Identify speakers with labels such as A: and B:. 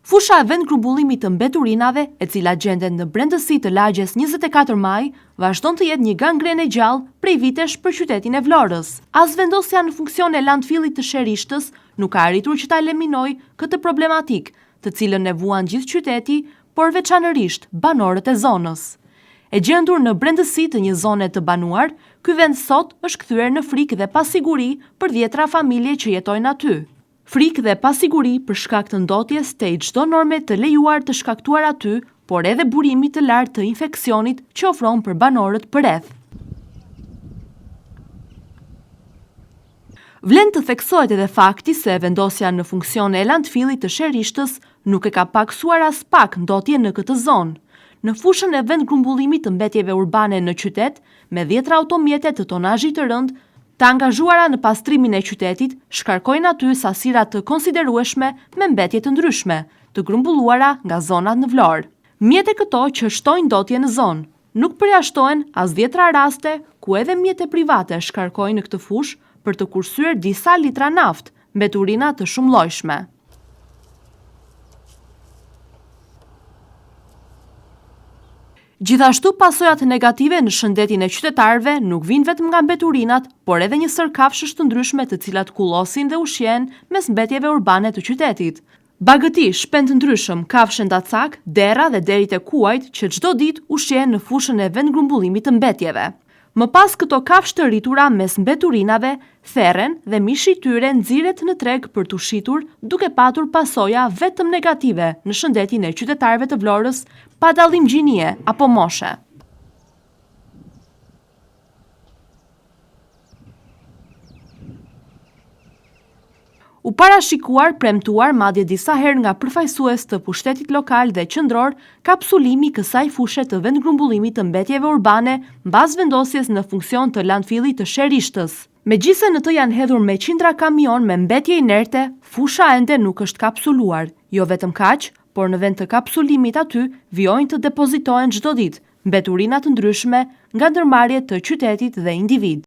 A: Fusha e vend grumbullimit të mbeturinave, e cila gjendet në brendësi të lagjes 24 maj, vazhdon të jetë një gangrenë e gjallë prej vitesh për qytetin e Vlorës. As vendosja në funksion e landfillit të Sherishtës nuk ka arritur që ta eliminojë këtë problematik, të cilën e vuan gjithë qyteti, por veçanërisht banorët e zonës. E gjendur në brendësi të një zone të banuar, ky vend sot është kthyer në frikë dhe pasiguri për dhjetra familje që jetojnë aty. Frikë dhe pasiguri për shkak të ndotjes të çdo norme të lejuar të shkaktuar aty, por edhe burimit të lartë të infeksionit që ofron për banorët përreth. Vlen të theksohet edhe fakti se vendosja në funksion e landfillit të Sherishtës nuk e ka paksuar as pak ndotjen në këtë zonë. Në fushën e vend grumbullimit të mbetjeve urbane në qytet, me 10 automjete të tonazhit të rënd, të angazhuara në pastrimin e qytetit, shkarkojnë aty sasira të konsiderueshme me mbetje të ndryshme, të grumbulluara nga zonat në Vlorë. Mjete këto që shtojnë ndotje në zonë, nuk përjashtohen as 10 raste ku edhe mjete private shkarkojnë në këtë fushë për të kursyer disa litra naftë, mbeturina të shumëllojshme. Gjithashtu pasojat negative në shëndetin e qytetarëve nuk vinë vetëm nga mbeturinat, por edhe një sër kafshësh të ndryshme të cilat kullosin dhe ushqen mes mbetjeve urbane të qytetit. Bagëti, shpend të ndryshëm, kafshë ndacak, dera dhe derit e kuajt që çdo ditë ushqen në fushën e vend grumbullimit të mbetjeve. Më pas këto kafshë të rritura mes mbeturinave, therren dhe mishi i tyre nxiret në treg për t'u shitur, duke patur pasoja vetëm negative në shëndetin e qytetarëve të Vlorës, pa dallim gjinie apo moshe. U parashikuar, premtuar madje disa herë nga përfaqësues të pushtetit lokal dhe qendror, kapsulimi i kësaj fushe të vend grumbullimit të mbetjeve urbane mbas vendosjes në funksion të landfillit të Sherishtës. Megjithëse në të janë hedhur me qindra kamion me mbetje inerte, fusha ende nuk është kapsuluar. Jo vetëm kaq, por në vend të kapsulimit aty vijojnë të depozitohen çdo ditë mbeturina të ndryshme nga ndërmarrjet të qytetit dhe individ.